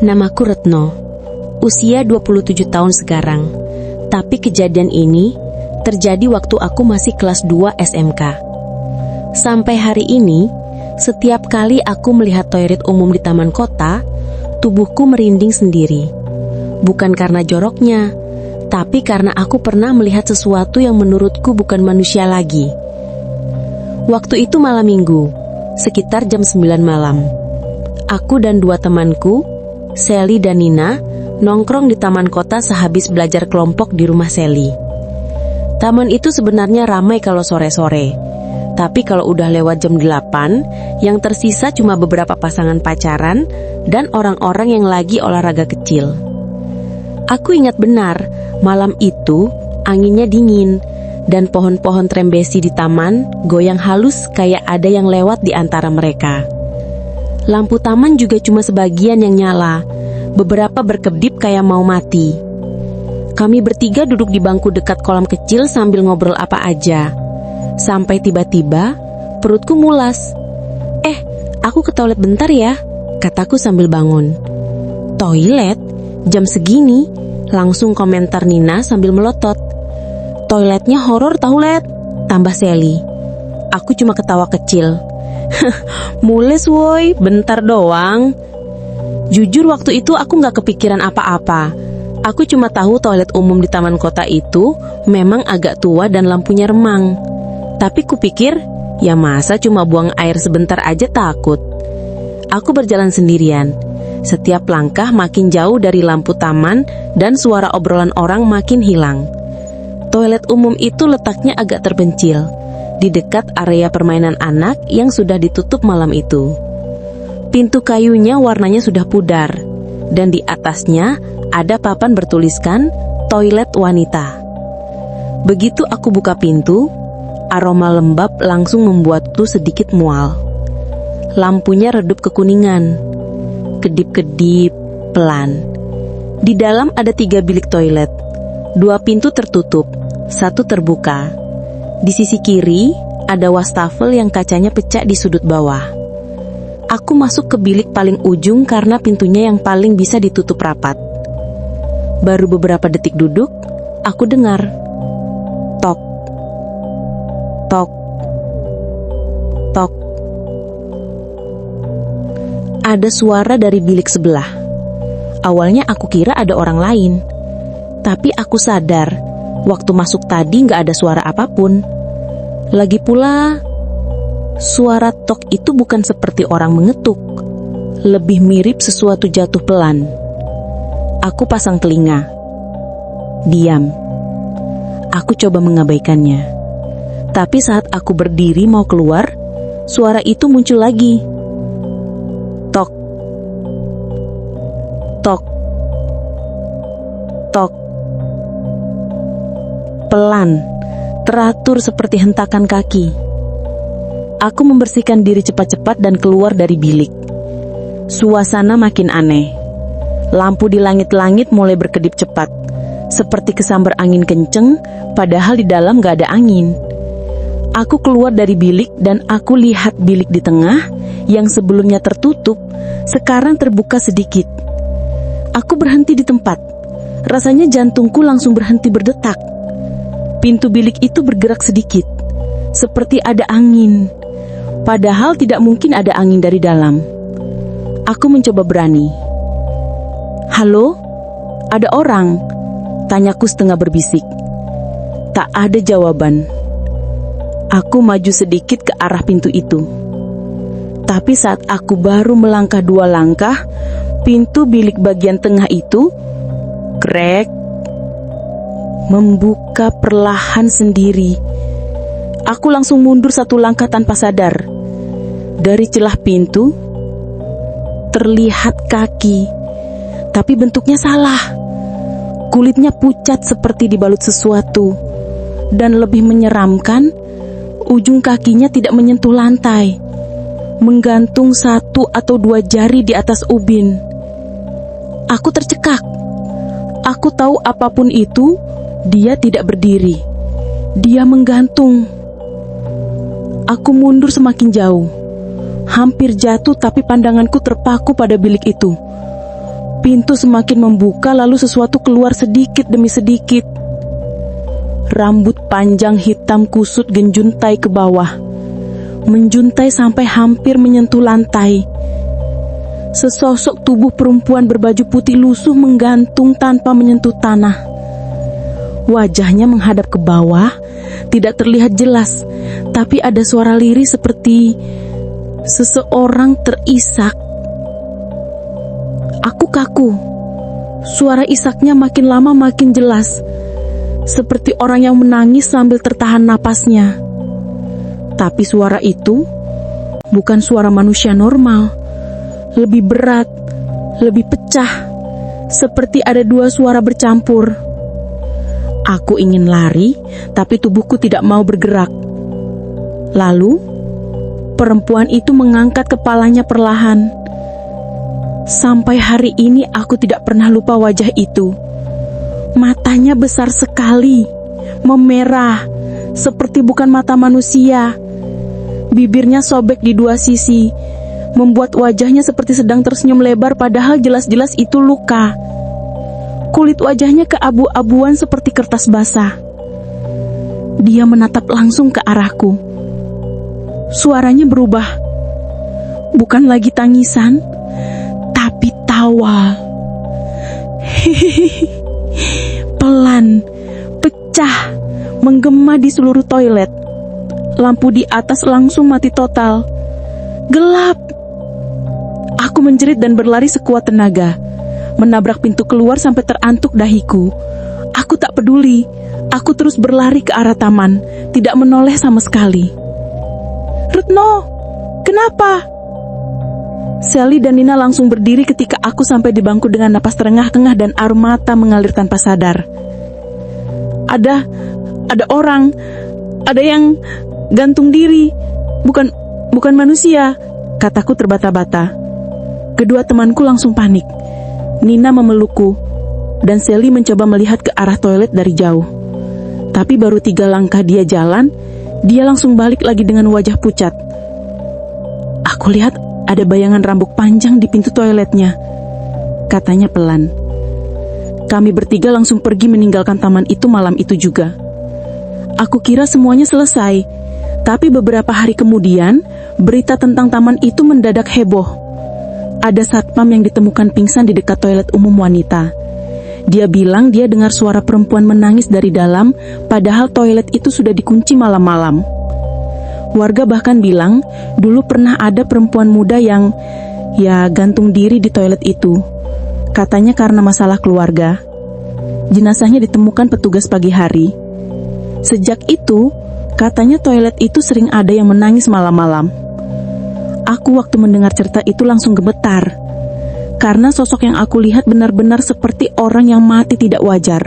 Namaku Retno, usia 27 tahun sekarang. Tapi kejadian ini terjadi waktu aku masih kelas 2 SMK. Sampai hari ini, setiap kali aku melihat toilet umum di taman kota, tubuhku merinding sendiri. Bukan karena joroknya, tapi karena aku pernah melihat sesuatu yang menurutku bukan manusia lagi. Waktu itu malam minggu, sekitar jam 9 malam. Aku dan dua temanku, Sally dan Nina, nongkrong di taman kota sehabis belajar kelompok di rumah Sally. Taman itu sebenarnya ramai kalau sore-sore, tapi kalau udah lewat jam 8, yang tersisa cuma beberapa pasangan pacaran dan orang-orang yang lagi olahraga kecil. Aku ingat benar, malam itu anginnya dingin dan pohon-pohon trembesi di taman goyang halus kayak ada yang lewat di antara mereka. Lampu taman juga cuma sebagian yang nyala, beberapa berkedip kayak mau mati. Kami bertiga duduk di bangku dekat kolam kecil sambil ngobrol apa aja. Sampai tiba-tiba perutku mulas. Aku ke toilet bentar ya, kataku sambil bangun. Toilet? Jam segini? Langsung komentar Nina sambil melotot. Toiletnya horor tau Let, tambah Sally. Aku cuma ketawa kecil. Mules woi, bentar doang. Jujur waktu itu aku gak kepikiran apa-apa. Aku cuma tahu toilet umum di taman kota itu memang agak tua dan lampunya remang. Tapi kupikir, ya masa cuma buang air sebentar aja takut. Aku berjalan sendirian. Setiap langkah makin jauh dari lampu taman dan suara obrolan orang makin hilang. Toilet umum itu letaknya agak terpencil, di dekat area permainan anak yang sudah ditutup malam itu. Pintu kayunya warnanya sudah pudar, dan di atasnya ada papan bertuliskan toilet wanita. Begitu aku buka pintu, aroma lembab langsung membuatku sedikit mual. Lampunya redup kekuningan, kedip-kedip, pelan. Di dalam ada 3 bilik toilet, 2 pintu tertutup, 1 terbuka. Di sisi kiri, ada wastafel yang kacanya pecah di sudut bawah. Aku masuk ke bilik paling ujung karena pintunya yang paling bisa ditutup rapat. Baru beberapa detik duduk, aku dengar tok, tok, tok. Ada suara dari bilik sebelah. Awalnya aku kira ada orang lain, tapi aku sadar waktu masuk tadi gak ada suara apapun. Lagi pula, suara tok itu bukan seperti orang mengetuk, lebih mirip sesuatu jatuh pelan. Aku pasang telinga. Diam. Aku coba mengabaikannya. Tapi saat aku berdiri mau keluar, suara itu muncul lagi. Tok. Tok. Tok. Pelan, teratur seperti hentakan kaki. Aku membersihkan diri cepat-cepat dan keluar dari bilik. Suasana makin aneh. Lampu di langit-langit mulai berkedip cepat, seperti kesambar angin kenceng, padahal di dalam gak ada angin. Aku keluar dari bilik dan aku lihat bilik di tengah, yang sebelumnya tertutup, sekarang terbuka sedikit. Aku berhenti di tempat. Rasanya jantungku langsung berhenti berdetak. Pintu bilik itu bergerak sedikit, seperti ada angin. Padahal tidak mungkin ada angin dari dalam. Aku mencoba berani. Halo? Ada orang? Tanyaku setengah berbisik. Tak ada jawaban. Aku maju sedikit ke arah pintu itu. Tapi saat aku baru melangkah 2 langkah, pintu bilik bagian tengah itu krek, membuka perlahan sendiri. Aku langsung mundur 1 langkah tanpa sadar. Dari celah pintu terlihat kaki, tapi bentuknya salah. Kulitnya pucat seperti dibalut sesuatu, dan lebih menyeramkan, ujung kakinya tidak menyentuh lantai, menggantung 1 atau 2 jari di atas ubin. Aku tercekak. Aku tahu apapun itu, dia tidak berdiri. Dia menggantung. Aku mundur semakin jauh. Hampir jatuh tapi pandanganku terpaku pada bilik itu. Pintu semakin membuka, lalu sesuatu keluar sedikit demi sedikit. Rambut panjang hitam kusut genjuntai ke bawah, menjuntai sampai hampir menyentuh lantai. Sesosok tubuh perempuan berbaju putih lusuh menggantung tanpa menyentuh tanah. Wajahnya menghadap ke bawah, tidak terlihat jelas, tapi ada suara lirih seperti seseorang terisak. Aku kaku. Suara isaknya makin lama makin jelas, seperti orang yang menangis sambil tertahan napasnya. Tapi suara itu bukan suara manusia normal, lebih berat, lebih pecah, seperti ada dua suara bercampur. Aku ingin lari, tapi tubuhku tidak mau bergerak. Lalu, perempuan itu mengangkat kepalanya perlahan. Sampai hari ini aku tidak pernah lupa wajah itu. Matanya besar sekali, memerah, seperti bukan mata manusia. Bibirnya sobek di dua sisi, membuat wajahnya seperti sedang tersenyum lebar, padahal jelas-jelas itu luka. Kulit wajahnya keabu-abuan seperti kertas basah. Dia menatap langsung ke arahku. Suaranya berubah. Bukan lagi tangisan, tapi tawa. Hihihi. Pelan, pecah, menggema di seluruh toilet. Lampu di atas langsung mati total. Gelap. Aku menjerit dan berlari sekuat tenaga, menabrak pintu keluar sampai terantuk dahiku. Aku tak peduli. Aku terus berlari ke arah taman, tidak menoleh sama sekali. Retno, kenapa? Sally dan Nina langsung berdiri ketika aku sampai di bangku dengan napas terengah-engah dan air mata mengalir tanpa sadar. Ada orang, ada yang gantung diri, bukan manusia, kataku terbata-bata. Kedua temanku langsung panik. Nina memelukku, dan Sally mencoba melihat ke arah toilet dari jauh. Tapi baru 3 langkah dia jalan, dia langsung balik lagi dengan wajah pucat. Aku lihat ada bayangan rambut panjang di pintu toiletnya, katanya pelan. Kami bertiga langsung pergi meninggalkan taman itu malam itu juga. Aku kira semuanya selesai, tapi beberapa hari kemudian, berita tentang taman itu mendadak heboh. Ada satpam yang ditemukan pingsan di dekat toilet umum wanita. Dia bilang dia dengar suara perempuan menangis dari dalam, padahal toilet itu sudah dikunci malam-malam. Warga bahkan bilang, dulu pernah ada perempuan muda yang, gantung diri di toilet itu. Katanya karena masalah keluarga. Jenazahnya ditemukan petugas pagi hari. Sejak itu, katanya toilet itu sering ada yang menangis malam-malam. Aku waktu mendengar cerita itu langsung gemetar, karena sosok yang aku lihat benar-benar seperti orang yang mati tidak wajar.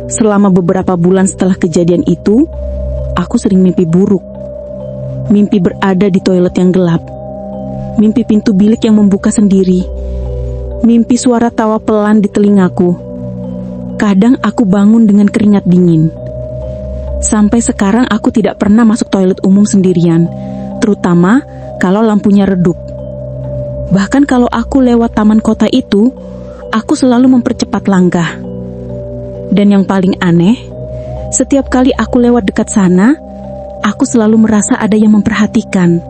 Selama beberapa bulan setelah kejadian itu, aku sering mimpi buruk. Mimpi berada di toilet yang gelap. Mimpi pintu bilik yang membuka sendiri. Mimpi suara tawa pelan di telingaku. Kadang aku bangun dengan keringat dingin. Sampai sekarang aku tidak pernah masuk toilet umum sendirian, terutama kalau lampunya redup. Bahkan kalau aku lewat taman kota itu, aku selalu mempercepat langkah. Dan yang paling aneh, setiap kali aku lewat dekat sana, aku selalu merasa ada yang memperhatikan.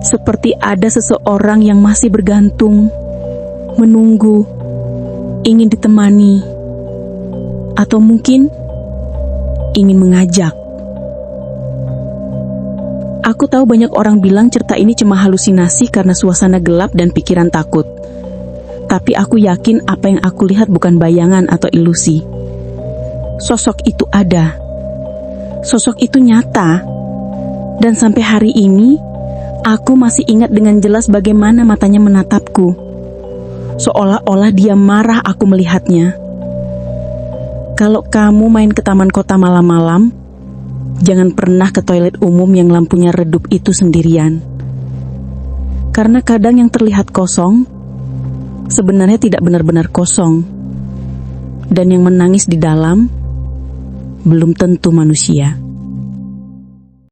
Seperti ada seseorang yang masih bergantung, menunggu, ingin ditemani, atau mungkin ingin mengajak. Aku tahu banyak orang bilang cerita ini cuma halusinasi karena suasana gelap dan pikiran takut. Tapi aku yakin apa yang aku lihat bukan bayangan atau ilusi. Sosok itu ada. Sosok itu nyata. Dan sampai hari ini, aku masih ingat dengan jelas bagaimana matanya menatapku. Seolah-olah dia marah aku melihatnya. Kalau kamu main ke taman kota malam-malam, jangan pernah ke toilet umum yang lampunya redup itu sendirian. Karena kadang yang terlihat kosong, sebenarnya tidak benar-benar kosong. Dan yang menangis di dalam, belum tentu manusia.